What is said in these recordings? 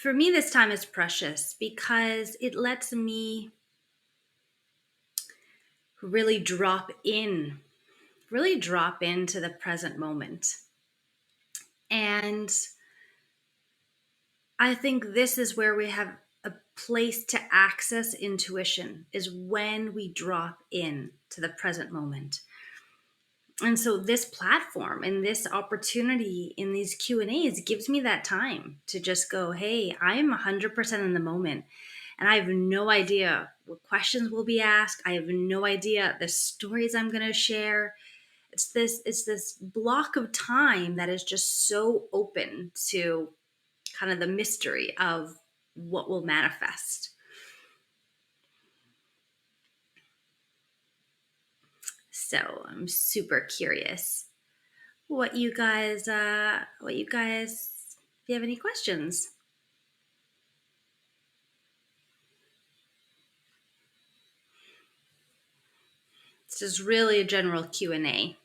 For me, this time is precious because it lets me really really drop into the present moment. And I think this is where we have a place to access intuition is when we drop in to the present moment. And so this platform and this opportunity in these Q&As gives me that time to just go, hey, I am 100% in the moment. And I have no idea what questions will be asked. I have no idea the stories I'm going to share. It's this block of time that is just so open to kind of the mystery of what will manifest. So I'm super curious if you have any questions. It's just really a general Q&A.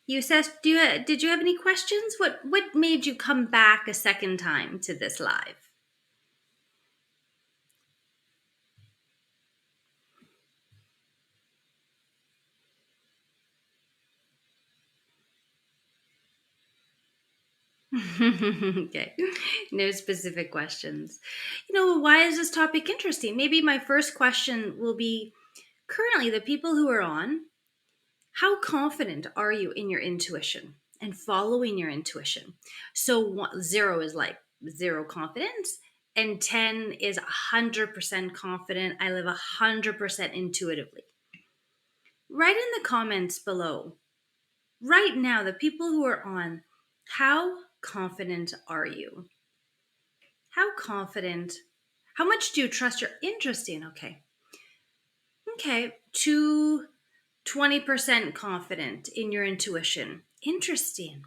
You said, did you have any questions? What made you come back a second time to this live? Okay, no specific questions. Why is this topic interesting? Maybe my first question will be currently the people who are on, how confident are you in your intuition and following your intuition? So 0 is like zero confidence, and 10 is 100% confident. I live 100% intuitively. Write in the comments below right now, the people who are on, how confident are you? How confident? How much do you trust your interesting? Okay. To 20% confident in your intuition. Interesting.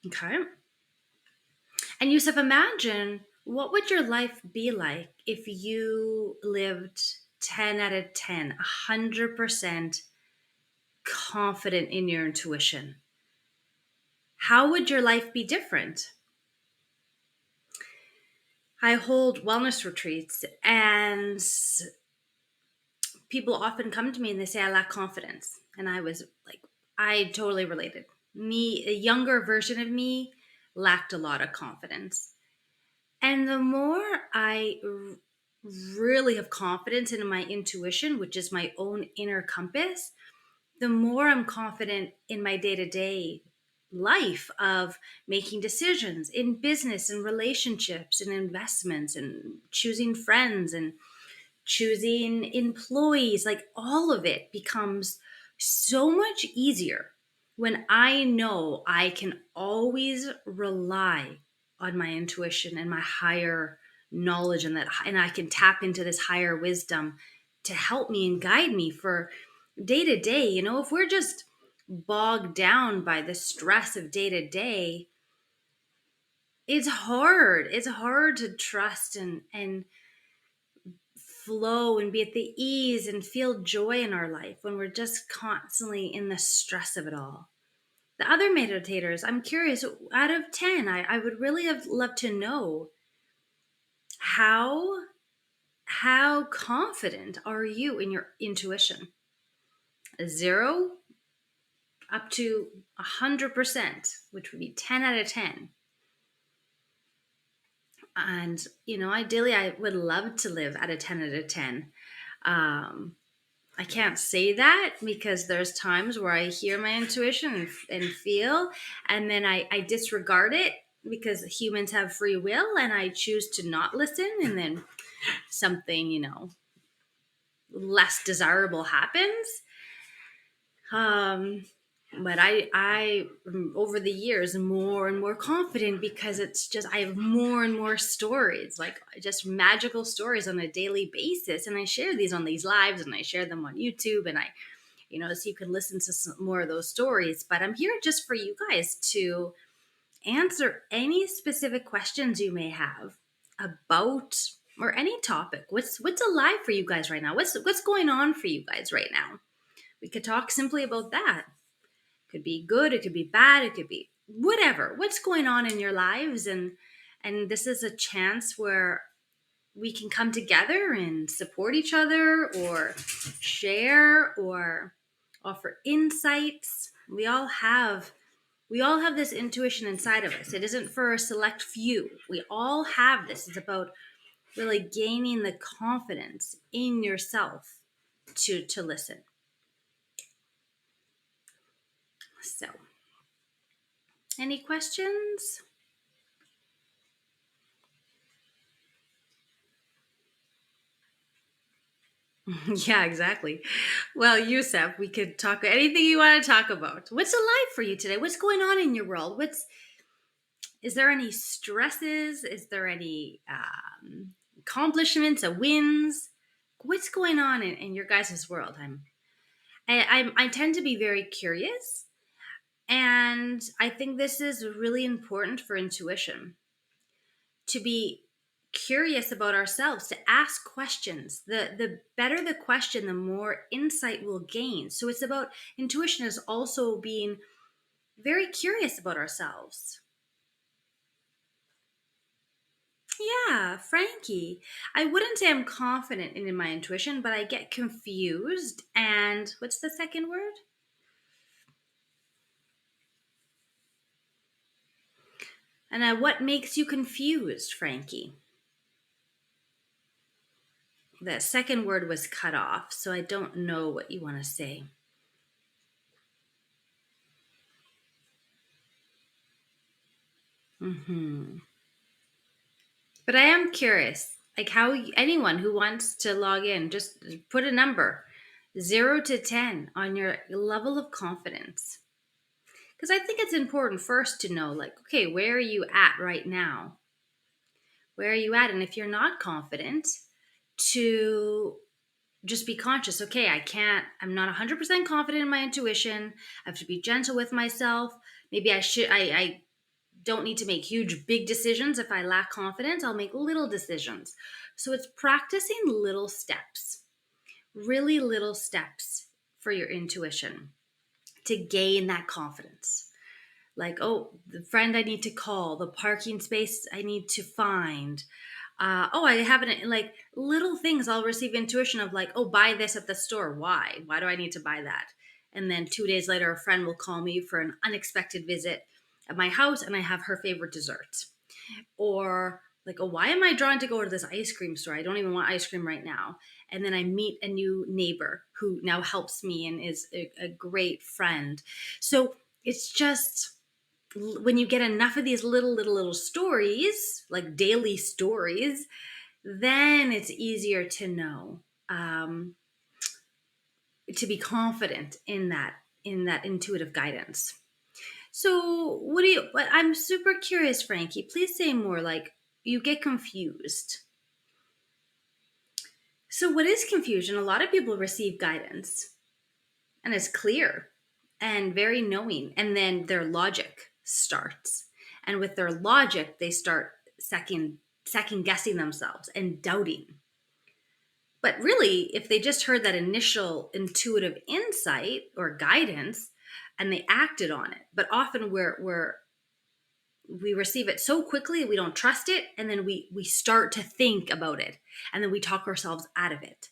Okay. And Yusuf, imagine what would your life be like if you lived 10 out of 10, 100% confident in your intuition? How would your life be different? I hold wellness retreats, and people often come to me and they say, I lack confidence. And I was like, I totally related. Me, a younger version of me, lacked a lot of confidence. And the more I really have confidence in my intuition, which is my own inner compass, the more I'm confident in my day to day life of making decisions in business and relationships and investments and choosing friends and choosing employees. Like all of it becomes so much easier when I know I can always rely on my intuition and my higher knowledge, and I can tap into this higher wisdom to help me and guide me for day to day. If we're just bogged down by the stress of day to day, it's hard to trust and flow and be at the ease and feel joy in our life when we're just constantly in the stress of it all. The other meditators, I'm curious, out of 10, I would really have loved to know how how confident are you in your intuition? 0 up to 100%, which would be 10 out of 10. And, ideally, I would love to live at a 10 out of 10. Um, I can't say that because there's times where I hear my intuition and feel, and then I disregard it because humans have free will and I choose to not listen. And then something, less desirable happens. But I over the years more and more confident because it's just I have more and more stories, like just magical stories on a daily basis, and I share these on these lives and I share them on YouTube, and so you can listen to some more of those stories. But I'm here just for you guys to answer any specific questions you may have about or any topic. What's alive for you guys right now? What's going on for you guys right now? We could talk simply about that. It could be good, it could be bad, it could be whatever. What's going on in your lives, and And this is a chance where we can come together and support each other or share or offer insights. We all have this intuition inside of us. It isn't for a select few. We all have this. It's about really gaining the confidence in yourself to listen. So, any questions? Yeah, exactly. Well, Yusuf, we could talk anything you want to talk about. What's alive for you today? What's going on in your world? What's Is there any stresses? Is there any accomplishments, wins? What's going on in your guys' world? I tend to be very curious, and I think this is really important for intuition to be curious about ourselves, to ask questions. The better the question, the more insight we'll gain. So it's about intuition is also being very curious about ourselves. Yeah, Frankie. I wouldn't say I'm confident in my intuition, but I get confused. And what's the second word? And what makes you confused, Frankie? The second word was cut off, so I don't know what you want to say. Hmm. But I am curious, like how anyone who wants to log in, just put a number, 0 to 10, on your level of confidence. Because I think it's important first to know, like, okay, where are you at right now? Where are you at? And if you're not confident, to just be conscious. Okay, I'm not 100% confident in my intuition. I have to be gentle with myself. Maybe I don't need to make huge, big decisions. If I lack confidence, I'll make little decisions. So it's practicing little steps, really little steps for your intuition to gain that confidence. Like, oh, the friend I need to call, the parking space I need to find. Oh, I haven't, like little things. I'll receive intuition of like, oh, buy this at the store. Why? Why do I need to buy that? And then 2 days later, a friend will call me for an unexpected visit at my house, and I have her favorite dessert. Or like, oh, why am I drawn to go to this ice cream store? I don't even want ice cream right now. And then I meet a new neighbor who now helps me and is a great friend. So it's just when you get enough of these little stories, like daily stories, then it's easier to know, um, to be confident in that intuitive guidance. So what do you? I'm super curious, Frankie. Please say more. Like, you get confused. So what is confusion? A lot of people receive guidance, and it's clear and very knowing, and then their logic starts, and with their logic, they start second guessing themselves and doubting. But really, if they just heard that initial intuitive insight or guidance and they acted on it, but often we receive it so quickly we don't trust it, and then we start to think about it, and then we talk ourselves out of it.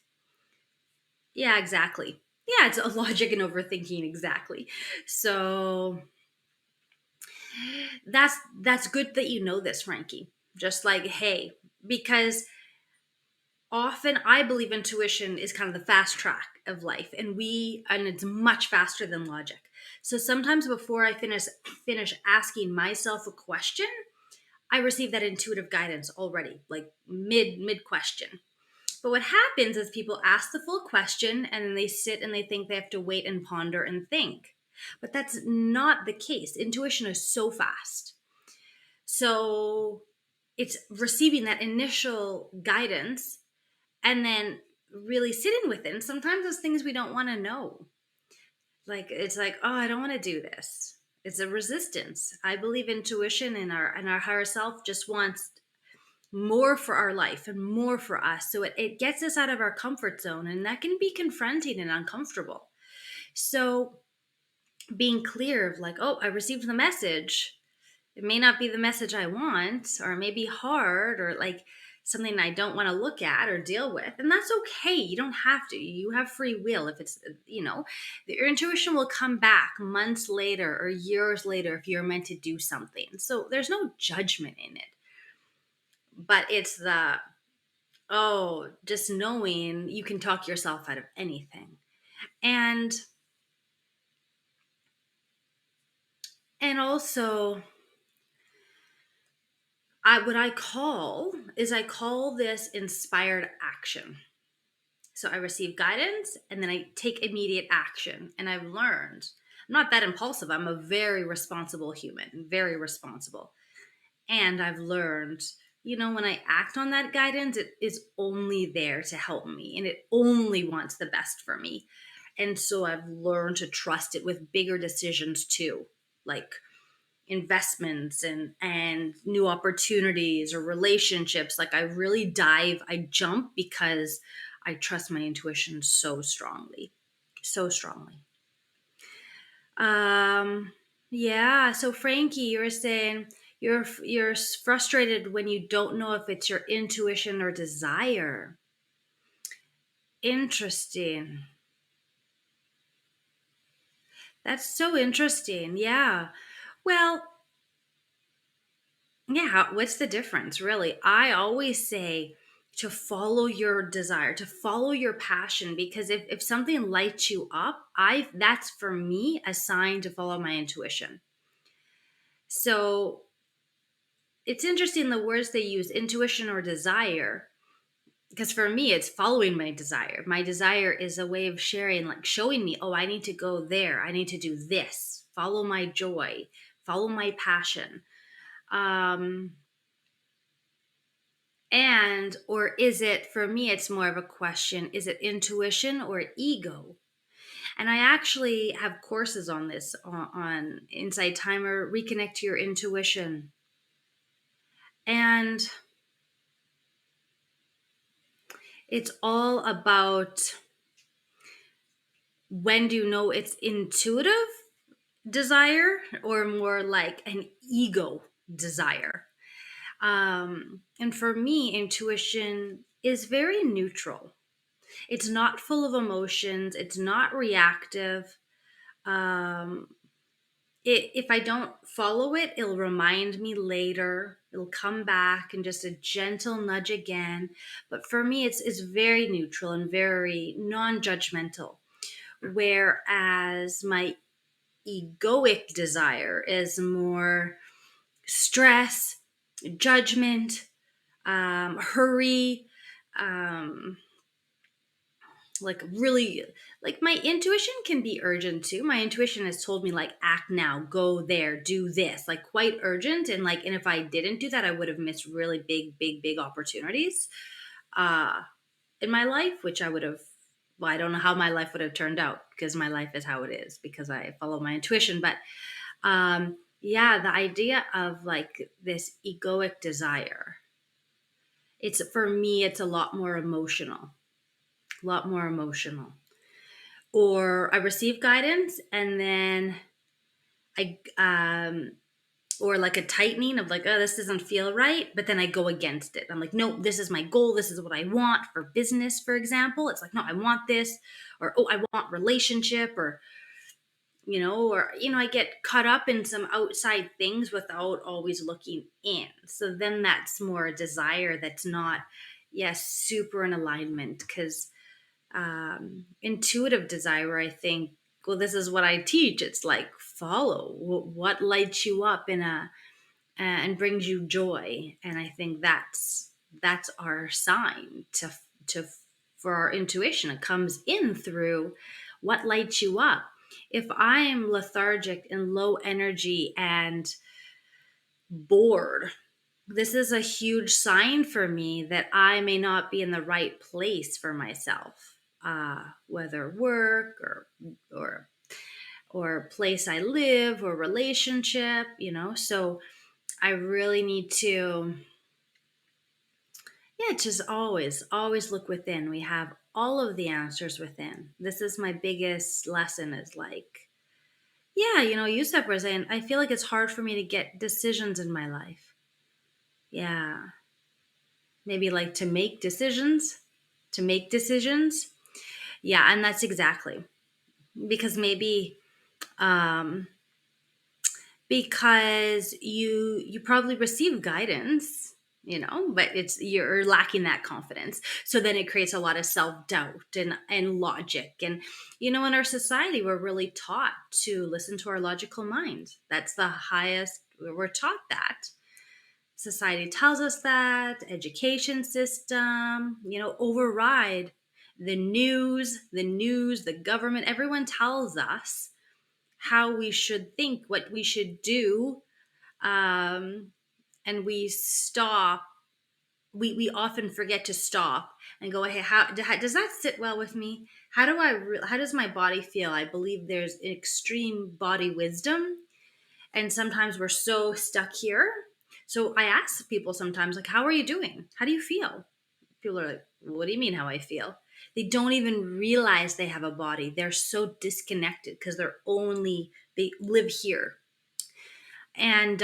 Yeah, exactly. Yeah, it's a logic and overthinking, exactly. So that's good that you know this, Frankie. Just like, hey, because often I believe intuition is kind of the fast track of life, and it's much faster than logic. So sometimes before I finish asking myself a question, I receive that intuitive guidance already, like mid question. But what happens is people ask the full question, and then they sit and they think they have to wait and ponder and think. But that's not the case. Intuition is so fast. So it's receiving that initial guidance and then really sitting with it. And sometimes those things we don't want to know. Like, it's like, oh, I don't want to do this. It's a resistance. I believe intuition and our higher self just wants more for our life and more for us. So it gets us out of our comfort zone, and that can be confronting and uncomfortable. So being clear of like, oh, I received the message. It may not be the message I want, or it may be hard, or like something I don't want to look at or deal with. And that's okay. You don't have to. You have free will. If it's, your intuition will come back months later or years later if you're meant to do something. So there's no judgment in it. But it's just knowing you can talk yourself out of anything. And also, I call this inspired action. So I receive guidance and then I take immediate action. And I've learned I'm not that impulsive. I'm a very responsible human, very responsible. And I've learned, when I act on that guidance, it is only there to help me and it only wants the best for me. And so I've learned to trust it with bigger decisions too, like investments and new opportunities or relationships. Like I jump because I trust my intuition so strongly, so strongly. um yeah, so Frankie, you were saying you're frustrated when you don't know if it's your intuition or desire. Interesting. That's so interesting. Yeah. Well, yeah, what's the difference, really? I always say to follow your desire, to follow your passion, because if something lights you up, I that's for me a sign to follow my intuition. So it's interesting the words they use, intuition or desire, because for me it's following my desire. My desire is a way of sharing, like showing me, oh, I need to go there, I need to do this, follow my joy, follow my passion. Um And, or is it, for me, it's more of a question, is it intuition or ego? And I actually have courses on this on Inside Timer, Reconnect to Your Intuition. And it's all about, when do you know it's intuitive desire or more like an ego desire? And for me, intuition is very neutral. It's not full of emotions. It's not reactive. Um, if I don't follow it, it'll remind me later. It'll come back and just a gentle nudge again. But for me, it's very neutral and very non-judgmental. Whereas my egoic desire is more stress, judgment, hurry, um, like really, like my intuition can be urgent too. My intuition has told me like act now, go there, do this, like quite urgent. And if I didn't do that, I would have missed really big opportunities uh in my life, which I would have, well, I don't know how my life would have turned out because my life is how it is because I follow my intuition. But yeah, the idea of like this egoic desire, it's for me, it's a lot more emotional, a lot more emotional. Or I receive guidance and then I or like a tightening of like, oh, this doesn't feel right, but then I go against it. I'm like, no, this is my goal, this is what I want for business, for example. It's like, no, I want this, or oh, I want relationship, or I get caught up in some outside things without always looking in. So then that's more a desire that's not, yes, super in alignment. Because intuitive desire, I think, well, this is what I teach. It's like follow what lights you up and brings you joy. And I think that's our sign to for our intuition. It comes in through what lights you up. If I'm lethargic and low energy and bored, this is a huge sign for me that I may not be in the right place for myself, whether work or or place I live or relationship. So I really need to, yeah, just always look within. We have all of the answers within. This is my biggest lesson, is like, Yeah, Yusuf was saying, I feel like it's hard for me to get decisions in my life. Yeah. Maybe like to make decisions. Yeah, and that's exactly because maybe um because you probably receive guidance, but you're lacking that confidence, so then it creates a lot of self-doubt and logic. And in our society we're really taught to listen to our logical mind. That's the highest, we're taught that. Society tells us that, education system, override the government, everyone tells us how we should think, what we should do. Um, and we often forget to stop and go, hey, how does that sit well with me? How does my body feel? I believe there's extreme body wisdom, and sometimes we're so stuck here. So I ask people sometimes, like, how are you doing? How do you feel? People are like, what do you mean how I feel? They don't even realize they have a body. They're so disconnected because they live here. And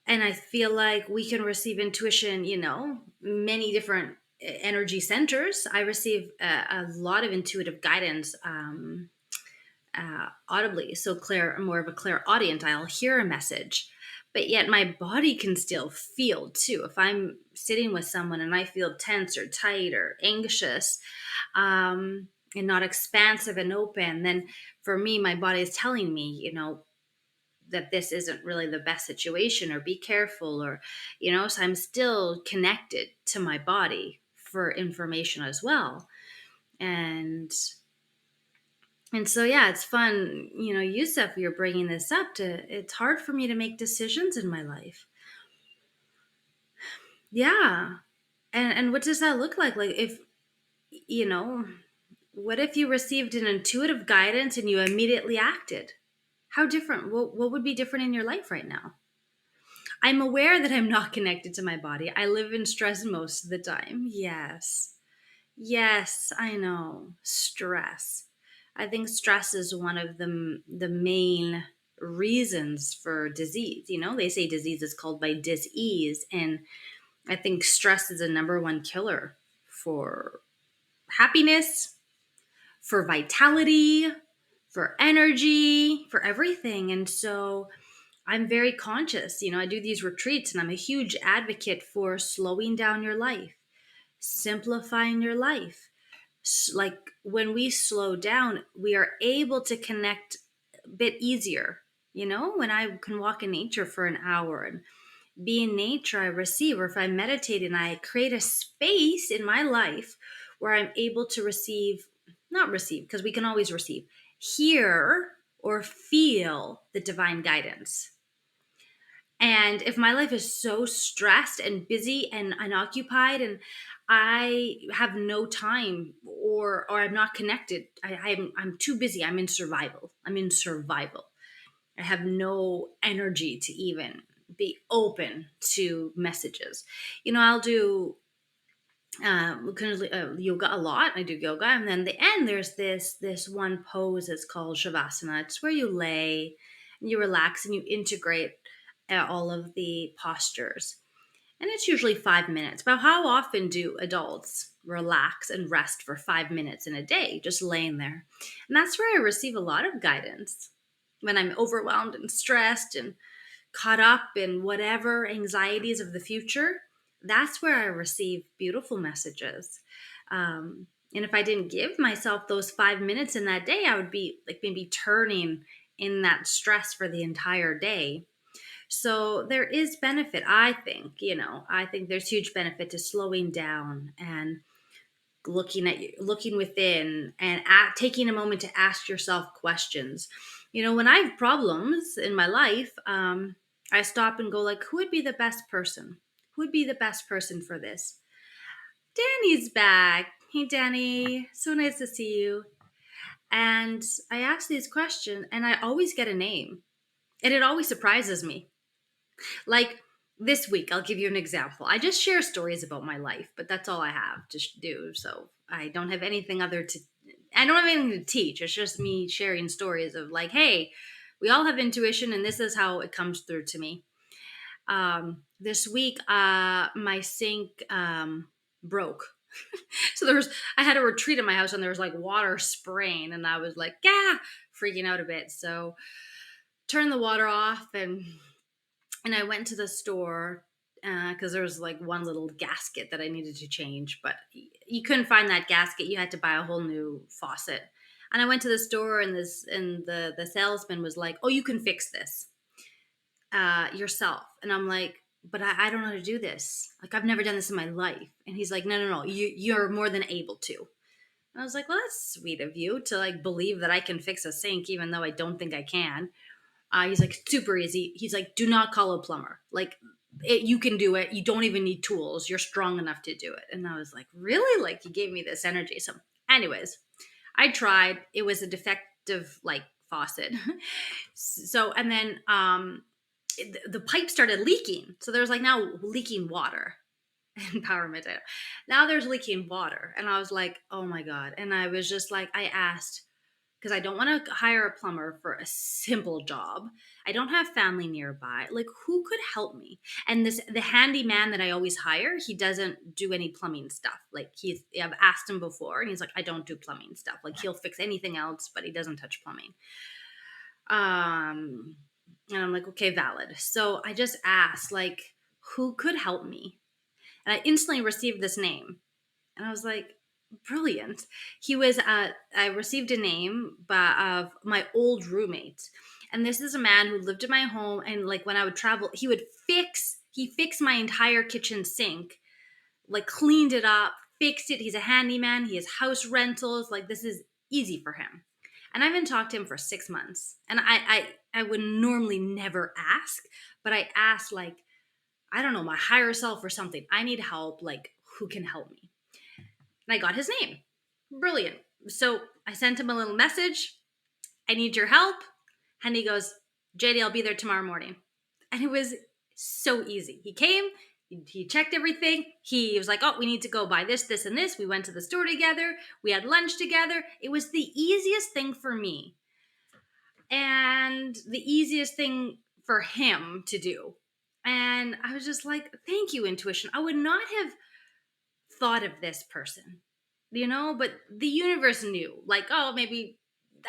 I feel like we can receive intuition, many different energy centers. I receive a lot of intuitive guidance, audibly. So clear, more of a clear audience. I'll hear a message, but yet my body can still feel too. If I'm sitting with someone and I feel tense or tight or anxious, and not expansive and open, then for me, my body is telling me, that this isn't really the best situation, or be careful, or so I'm still connected to my body for information as well. And and so, yeah, it's fun. Yusuf, you're bringing this up to, it's hard for me to make decisions in my life. Yeah. And what does that look like? Like, if you know what if you received an intuitive guidance and you immediately acted? How different, what would be different in your life right now? I'm aware that I'm not connected to my body. I live in stress most of the time. Yes. Yes, I know. Stress. I think stress is one of the main reasons for disease. They say disease is called by dis-ease, and I think stress is a number one killer for happiness, for vitality, for energy, for everything. And so I'm very conscious. I do these retreats and I'm a huge advocate for slowing down your life, simplifying your life. Like, when we slow down, we are able to connect a bit easier. When I can walk in nature for an hour and be in nature, I receive. Or if I meditate and I create a space in my life where I'm able to receive, not receive, because we can always receive, hear or feel the divine guidance. And if my life is so stressed and busy and unoccupied, and I have no time, or I'm not connected, I'm too busy. I'm in survival. I have no energy to even be open to messages. I'll do yoga a lot. I do yoga, and then the end there's this one pose. It's called shavasana. It's where you lay and you relax and you integrate all of the postures. And it's usually 5 minutes. But how often do adults relax and rest for 5 minutes in a day, just laying there? And that's where I receive a lot of guidance when I'm overwhelmed and stressed and caught up in whatever anxieties of the future. That's where I receive beautiful messages. And if I didn't give myself those 5 minutes in that day, I would be like maybe turning in that stress for the entire day. So there is benefit, I think. I think there's huge benefit to slowing down and looking within, and taking a moment to ask yourself questions. When I have problems in my life, I stop and go, like, who would be the best person? Who would be the best person for this? Danny's back. Hey, Danny. So nice to see you. And I ask these questions, and I always get a name. And it always surprises me. Like, this week, I'll give you an example. I just share stories about my life, but that's all I have to do. So I don't have anything other to I don't have anything to teach. It's just me sharing stories of like, hey, we all have intuition, and this is how it comes through to me. This week, my sink broke. So I had a retreat in my house, and there was like water spraying, and I was like, yeah, freaking out a bit. So turned the water off, and I went to the store because there was like one little gasket that I needed to change, but you couldn't find that gasket. You had to buy a whole new faucet. And I went to the store, and the salesman was like, "Oh, you can fix this yourself." And I'm like, "But I don't know how to do this. Like I've never done this in my life." And he's like, "No, no, no. You're more than able to." And I was like, "Well, that's sweet of you to like believe that I can fix a sink, even though I don't think I can." He's like, super easy. He's like, do not call a plumber. Like, you can do it. You don't even need tools. You're strong enough to do it. And I was like, really? Like, he gave me this energy. So, anyways, I tried. It was a defective, like, faucet. So, and then the pipe started leaking. So there was like now leaking water. Empowerment. Now there's leaking water. And I was like, oh my God. And I was just like, I asked, because I don't want to hire a plumber for a simple job. I don't have family nearby. Like, who could help me? And the handyman that I always hire, he doesn't do any plumbing stuff. Like I've asked him before, and he's like, I don't do plumbing stuff. Like he'll fix anything else, but he doesn't touch plumbing. And I'm like, okay, valid. So I just asked, like, who could help me? And I instantly received this name. And I was like, brilliant. He was, I received a name of my old roommate. And this is a man who lived in my home. And like when I would travel, he fixed my entire kitchen sink, like cleaned it up, fixed it. He's a handyman. He has house rentals. Like this is easy for him. And I haven't talked to him for 6 months. And I would normally never ask, but I asked like, I don't know, my higher self or something. I need help. Like, who can help me? And I got his name. Brilliant. So I sent him a little message. I need your help. And he goes, JD, I'll be there tomorrow morning. And it was so easy. He came, he checked everything. He was like, oh, we need to go buy this, this, and this. We went to the store together. We had lunch together. It was the easiest thing for me and the easiest thing for him to do. And I was just like, thank you, intuition. I would not have thought of this person, but the universe knew, like, oh, maybe,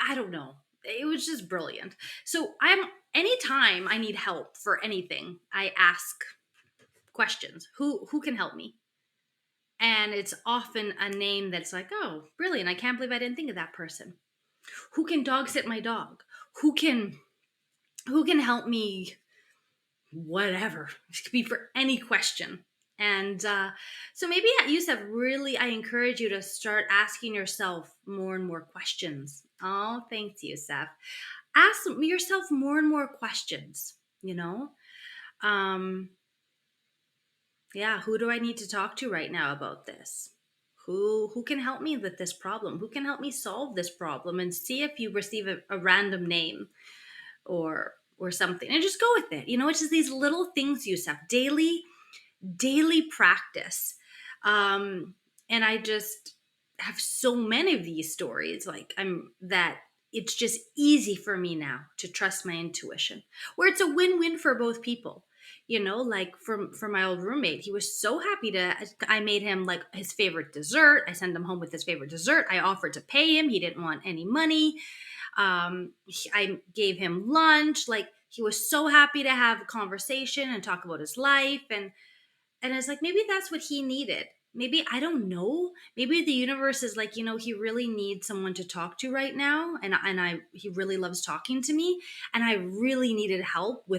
I don't know. It was just brilliant. So anytime I need help for anything, I ask questions. Who can help me? And it's often a name that's like, oh, brilliant. I can't believe I didn't think of that person. Who can dog sit my dog? Who can help me, whatever. It could be for any question. And so maybe Yusuf, really, I encourage you to start asking yourself more and more questions. Oh, thanks, Yusuf. Ask yourself more and more questions, you know? Um, yeah, who do I need to talk to right now about this? Who can help me with this problem? Who can help me solve this problem? And see if you receive a random name or something, and just go with it. It's just these little things, Yusuf, daily practice. And I just have so many of these stories, like that it's just easy for me now to trust my intuition, where it's a win-win for both people. Like for my old roommate, he was so happy I made him like his favorite dessert. I sent him home with his favorite dessert. I offered to pay him. He didn't want any money. I gave him lunch. Like he was so happy to have a conversation and talk about his life. And it's like, maybe that's what he needed. Maybe, I don't know. Maybe the universe is like, he really needs someone to talk to right now. And he really loves talking to me. And I really needed help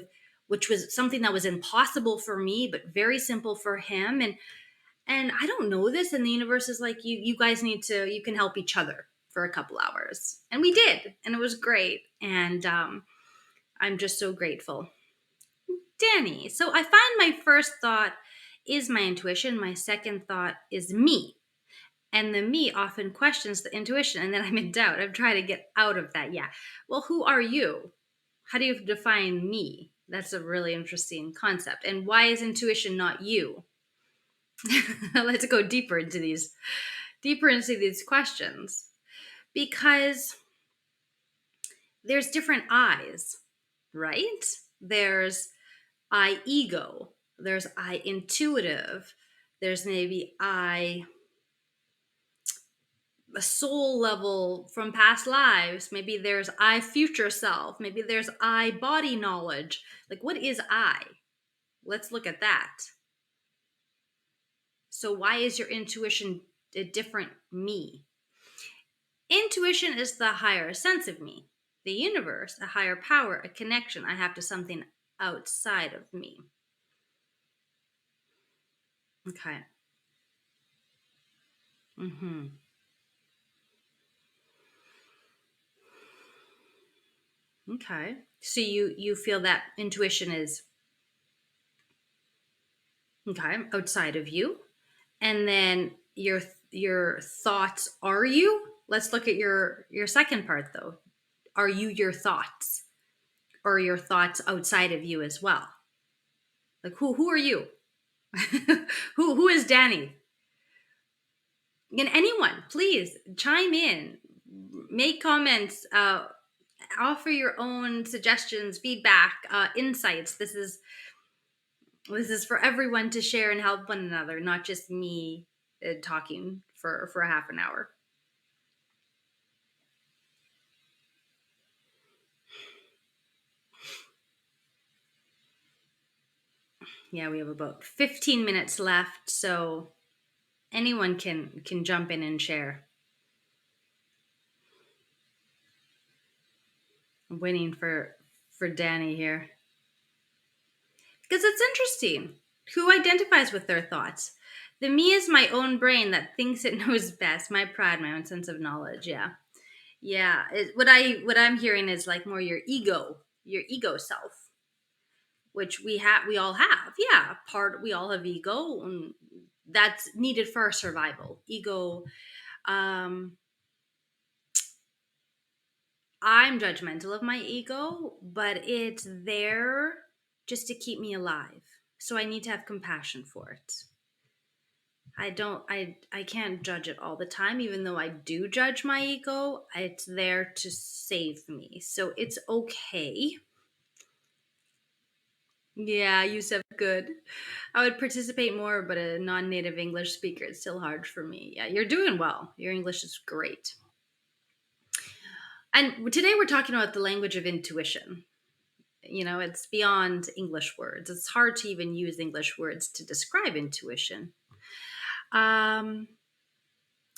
which was something that was impossible for me, but very simple for him. And I don't know this. And the universe is like, you guys you can help each other for a couple hours. And we did. And it was great. And I'm just so grateful. Danny. So I find my first thought is my intuition. My second thought is me. And the me often questions the intuition. And then I'm in doubt. I'm trying to get out of that. Yeah. Well, who are you? How do you define me? That's a really interesting concept. And why is intuition not you? Let's go deeper into these questions. because there's different I's, right? There's I ego, there's I intuitive, there's maybe I a soul level from past lives, maybe there's I future self, maybe there's I body knowledge. Like, what is I? Let's look at that. So, why is your intuition a different me? Intuition is the higher sense of me, the universe, a higher power, a connection I have to something outside of me. Okay. Mm-hmm. Okay. So you feel that intuition is okay outside of you, and then your thoughts are you. Let's look at your second part though. Are you your thoughts, or your thoughts outside of you as well? Like, who are you? Who is Danny? And anyone, please chime in, make comments, offer your own suggestions, feedback, insights. This is for everyone to share and help one another, not just me talking for a half an hour. Yeah, we have about 15 minutes left, so anyone can jump in and share. I'm waiting for Danny here because it's interesting. Who identifies with their thoughts? The me is my own brain that thinks it knows best. My pride, my own sense of knowledge. Yeah, yeah. What I'm hearing is like more your ego self, which we all have. Yeah, part we all have ego, and that's needed for our survival. Ego. Um, I'm judgmental of my ego, but it's there just to keep me alive. So I need to have compassion for it. I can't judge it all the time, even though I do judge my ego. It's there to save me. So it's okay. Yeah, Yusuf, good. I would participate more, but a non-native English speaker, it's still hard for me. Yeah, you're doing well. Your English is great. And today we're talking about the language of intuition. It's beyond English words. It's hard to even use English words to describe intuition. Um,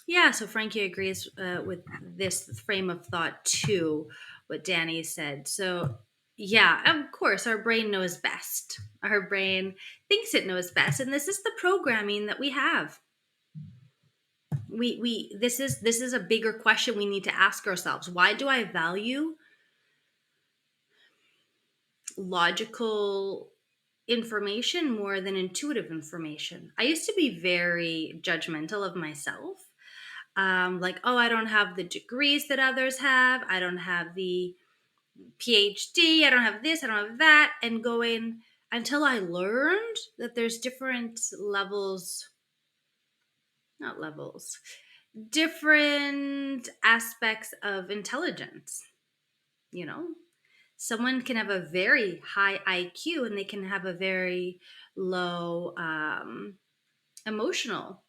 yeah, so Frankie agrees with this frame of thought too, what Danny said. So, yeah, of course, our brain knows best. Our brain thinks it knows best, and this is the programming that we have. This is a bigger question we need to ask ourselves. Why do I value logical information more than intuitive information? I used to be very judgmental of myself. Like, oh, I don't have the degrees that others have. I don't have the PhD. I don't have this. I don't have that. And going until I learned that there's different levels, not levels, different aspects of intelligence. You know, someone can have a very high IQ and they can have a very low emotional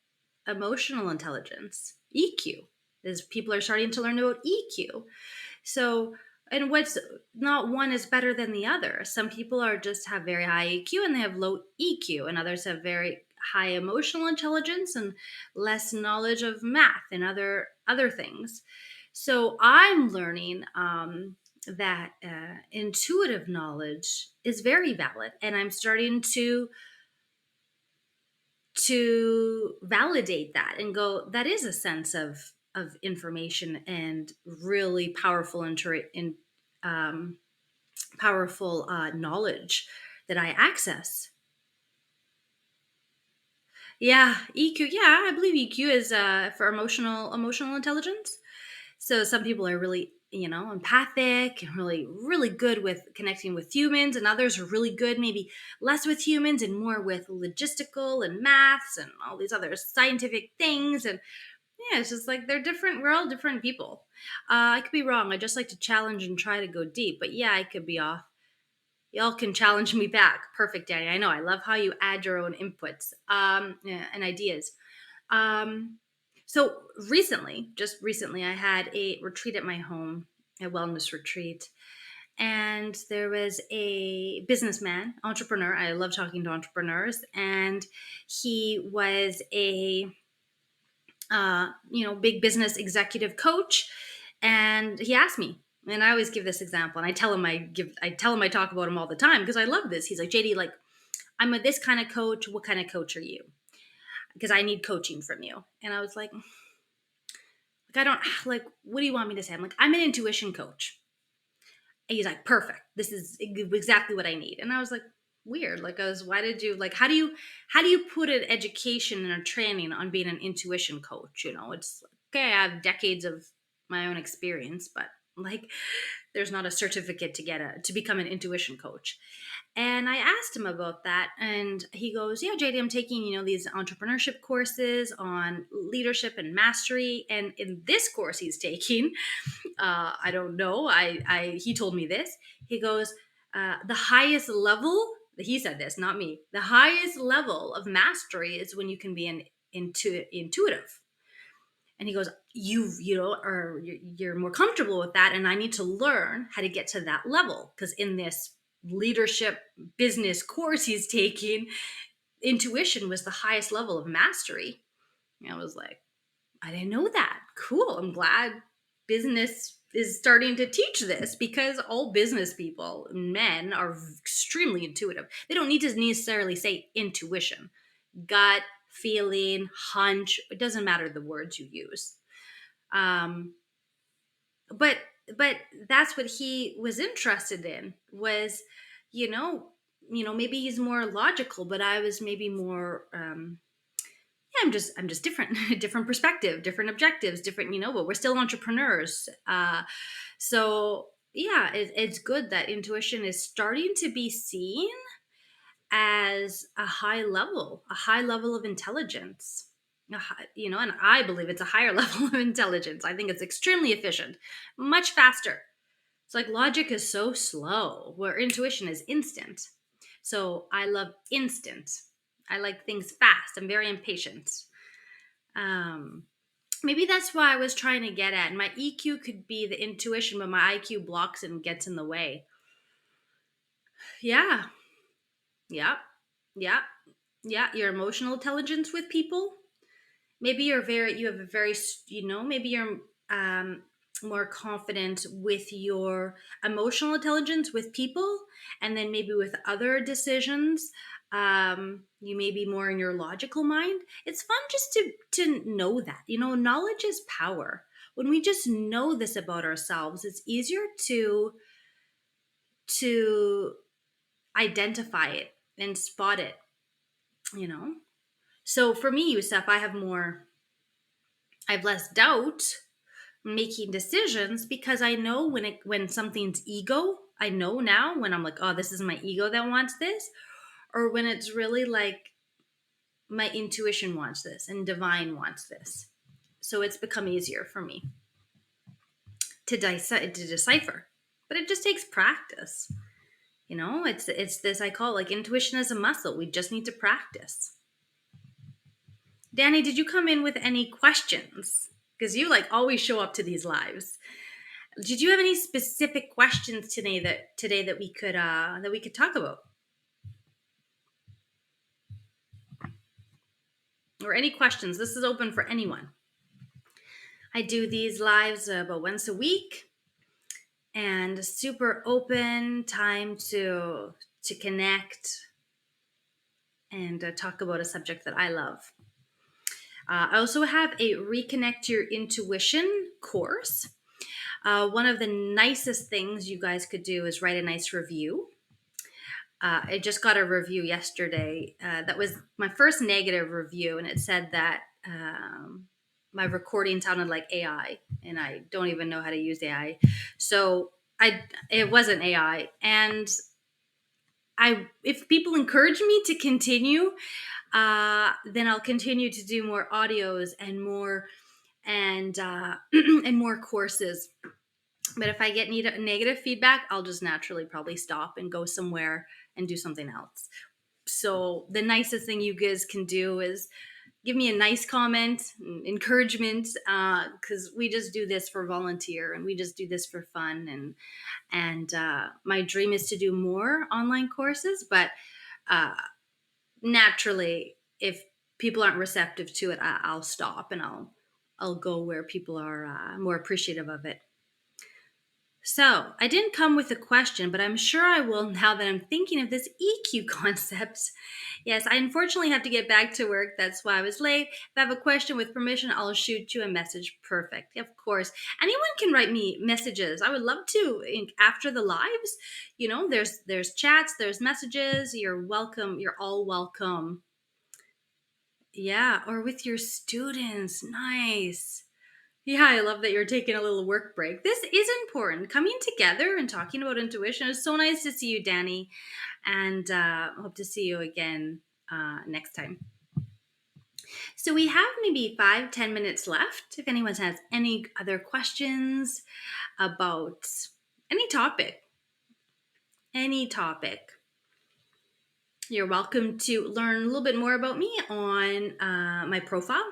emotional intelligence, EQ. As people are starting to learn about EQ. So, and what's not one is better than the other. Some people are just have very high EQ and they have low EQ, and others have very high emotional intelligence and less knowledge of math and other things. So I'm learning that intuitive knowledge is very valid, and I'm starting to validate that and go, that is a sense of information and really powerful um, powerful knowledge that I access. Yeah, EQ. Yeah, I believe EQ is for emotional intelligence. So some people are really, empathic and really good with connecting with humans, and others are really good, maybe less with humans and more with logistical and maths and all these other scientific things. And Yeah, it's just like they're different. We're all different people. I could be wrong. I just like to challenge and try to go deep. But yeah, I could be off. Y'all can challenge me back. Perfect, Danny. I know. I love how you add your own inputs, yeah, and ideas. Um, so recently, just recently, I had a retreat at my home, a wellness retreat, and there was a businessman, entrepreneur. I love talking to entrepreneurs, and he was a big business executive coach, and he asked me. And I always give this example, and I tell him I talk about him all the time because I love this. He's like, JD, like, I'm a this kind of coach. What kind of coach are you? Because I need coaching from you. And I was like, I don't like, what do you want me to say? I'm like, I'm an intuition coach. And he's like, perfect. This is exactly what I need. And I was like, weird. Like, why did you like? How do you put an education and a training on being an intuition coach? It's okay. I have decades of my own experience, but like, there's not a certificate to become an intuition coach. And I asked him about that, and he goes, "Yeah, JD, I'm taking these entrepreneurship courses on leadership and mastery, and in this course he's taking, I don't know, he told me this. He goes, the highest level. He said this, not me. The highest level of mastery is when you can be an intuitive." And he goes, you're more comfortable with that, and I need to learn how to get to that level because in this leadership business course he's taking, intuition was the highest level of mastery. And I was like, I didn't know that. Cool. I'm glad business is starting to teach this because all business people, men, are extremely intuitive. They don't need to necessarily say intuition, gut, feeling, hunch. It doesn't matter the words you use. Um, but but that's what he was interested in was, you know, maybe he's more logical, but I was maybe more yeah, I'm just different, different perspective, different objectives, different, but we're still entrepreneurs. So yeah, it's good that intuition is starting to be seen as a high level of intelligence. And I believe it's a higher level of intelligence. I think it's extremely efficient, much faster. It's like logic is so slow, where intuition is instant. So I love instant. I like things fast. I'm very impatient. Um, Maybe that's why I was trying to get at. My EQ could be the intuition, but my IQ blocks it and gets in the way. Yeah, yeah, yeah, yeah. Your emotional intelligence with people. Maybe you have a very, maybe you're um, more confident with your emotional intelligence with people, and then maybe with other decisions, you may be more in your logical mind. It's fun just to know that, knowledge is power. When we just know this about ourselves, it's easier to identify it and spot it, you know so for me, Yusuf, I have less doubt making decisions because I know when something's ego. I know now when I'm like, oh, this is my ego that wants this, or when it's really like my intuition wants this and divine wants this. So it's become easier for me to decipher. But it just takes practice. It's this, I call it like intuition as a muscle. We just need to practice. Danny, did you come in with any questions? Because you like always show up to these lives. Did you have any specific questions today that we could talk about, or any questions? This is open for anyone. I do these lives about once a week, and super open time to connect and talk about a subject that I love. I also have a Reconnect Your Intuition course. One of the nicest things you guys could do is write a nice review. I just got a review yesterday that was my first negative review, and it said that my recording sounded like AI, and I don't even know how to use AI. So it wasn't AI, and if people encourage me to continue, then I'll continue to do more audios and more and and more courses. But if I get negative feedback, I'll just naturally probably stop and go somewhere and do something else. So the nicest thing you guys can do is give me a nice comment, encouragement, because we just do this for volunteer and we just do this for fun. And my dream is to do more online courses, but uh, naturally, if people aren't receptive to it, I'll stop and I'll go where people are more appreciative of it. So I didn't come with a question, but I'm sure I will now that I'm thinking of this EQ concept. Yes, I unfortunately have to get back to work. That's why I was late. If I have a question with permission, I'll shoot you a message. Perfect. Of course. Anyone can write me messages. I would love to after the lives. There's chats, there's messages. You're welcome. You're all welcome. Yeah, or with your students. Nice. Yeah, I love that you're taking a little work break. This is important. Coming together and talking about intuition. It's so nice to see you, Danny, and hope to see you again next time. So we have maybe 5-10 minutes left. If anyone has any other questions about any topic, any topic. You're welcome to learn a little bit more about me on my profile,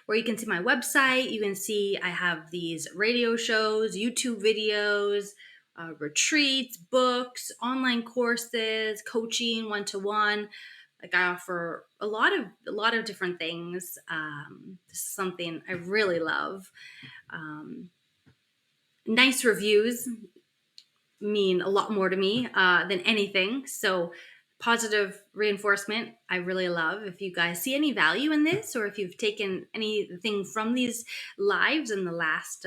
where you can see my website. You can see I have these radio shows, YouTube videos, retreats, books, online courses, coaching, one-to-one. Like I offer a lot of different things. This is something I really love. Nice reviews mean a lot more to me than anything. So positive reinforcement, I really love. If you guys see any value in this, or if you've taken anything from these lives in the last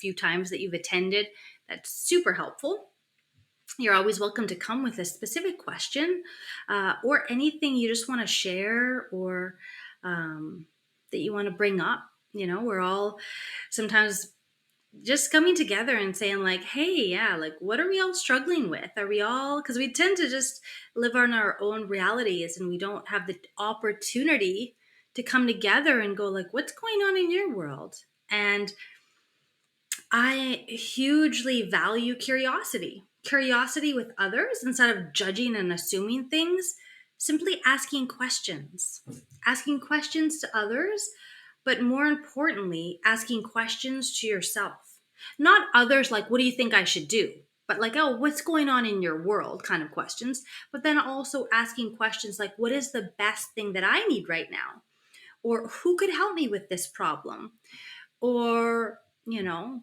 few times that you've attended, that's super helpful. You're always welcome to come with a specific question or anything you just want to share, or that you want to bring up. We're all sometimes just coming together and saying like, hey, yeah, like what are we all struggling with? Are we all, because we tend to just live on our own realities and we don't have the opportunity to come together and go like, what's going on in your world? And I hugely value curiosity with others instead of judging and assuming things. Simply asking questions to others, but more importantly, asking questions to yourself. Not others like, what do you think I should do? But like, oh, what's going on in your world kind of questions. But then also asking questions like, what is the best thing that I need right now? Or who could help me with this problem? Or,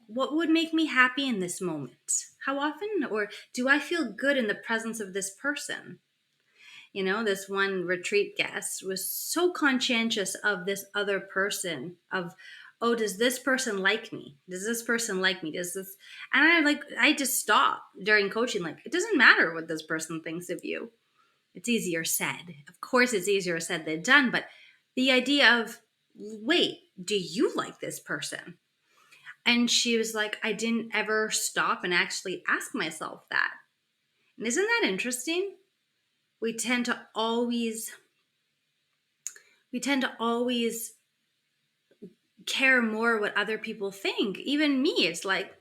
what would make me happy in this moment? How often? Or do I feel good in the presence of this person? This one retreat guest was so conscientious of this other person, of, oh, does this person like me? Does this person like me? Does this, and I just stop during coaching. Like, it doesn't matter what this person thinks of you. It's easier said. Of course, it's easier said than done. But the idea of, wait, do you like this person? And she was like, I didn't ever stop and actually ask myself that. And isn't that interesting? We tend to always care more what other people think. Even me, it's like,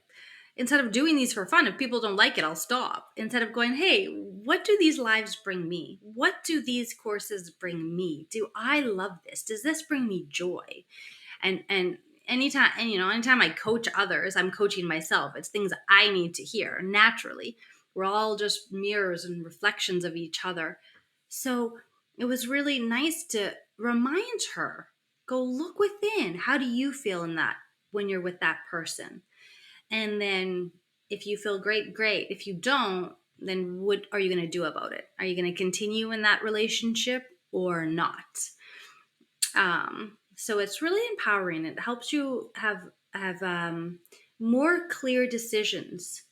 instead of doing these for fun, if people don't like it, I'll stop. Instead of going, hey, what do these lives bring me? What do these courses bring me? Do I love this? Does this bring me joy? And anytime I coach others, I'm coaching myself. It's things I need to hear naturally. We're all just mirrors and reflections of each other. So it was really nice to remind her, go look within. How do you feel in that when you're with that person? And then if you feel great, great. If you don't, then what are you going to do about it? Are you going to continue in that relationship or not? So it's really empowering. It helps you have more clear decisions,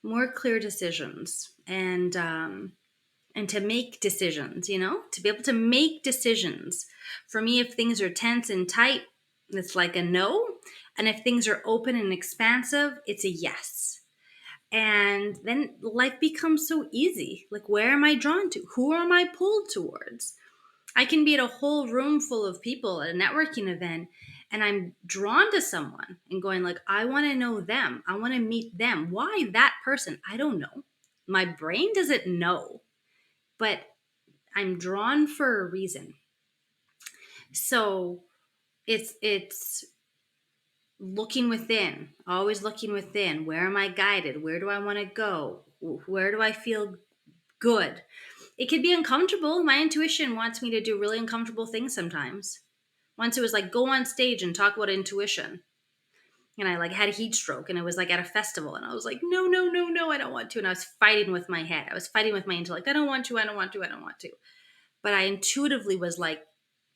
more clear decisions, and to make decisions, to be able to make decisions. For me, if things are tense and tight, it's like a no. And if things are open and expansive, it's a yes. And then life becomes so easy. Like, where am I drawn to? Who am I pulled towards? I can be at a whole room full of people at a networking event, and I'm drawn to someone and going like, I want to know them. I want to meet them. Why that person? I don't know. My brain doesn't know, but I'm drawn for a reason. So it's looking within, always looking within. Where am I guided? Where do I want to go? Where do I feel good? It could be uncomfortable. My intuition wants me to do really uncomfortable things sometimes. Once it was like, go on stage and talk about intuition. And I like had a heat stroke, and it was like at a festival, and I was like, no, no, no, no, I don't want to. And I was fighting with my head. I was fighting with my intellect. I don't want to, I don't want to, I don't want to. But I intuitively was like,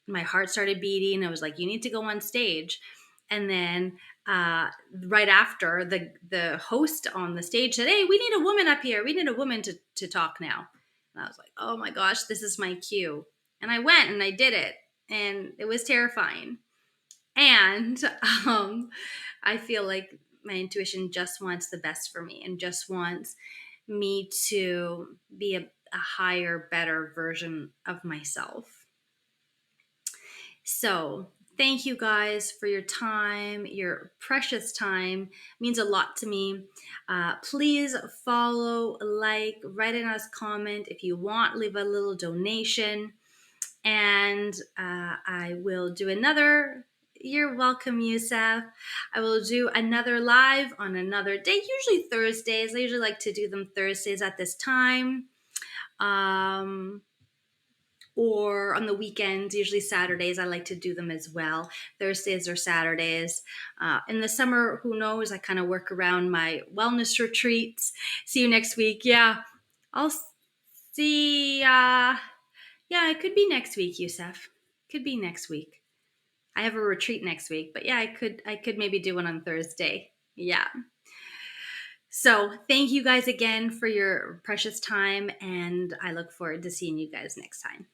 my heart started beating. I was like, you need to go on stage. And then right after, the host on the stage said, hey, we need a woman up here. We need a woman to talk now. And I was like, oh my gosh, this is my cue. And I went and I did it. And it was terrifying. And I feel like my intuition just wants the best for me and just wants me to be a higher, better version of myself. So, thank you guys for your time. Your precious time means a lot to me. Please follow, like, write in us, comment. If you want, leave a little donation. And I will do another. You're welcome, Yusuf. I will do another live on another day, usually Thursdays. I usually like to do them Thursdays at this time. Or on the weekends, usually Saturdays, I like to do them as well. Thursdays or Saturdays. In the summer, who knows? I kind of work around my wellness retreats. See you next week. Yeah, I'll see. Yeah, it could be next week, Yusuf. Could be next week. I have a retreat next week, but yeah, I could maybe do one on Thursday. Yeah. So thank you guys again for your precious time, and I look forward to seeing you guys next time.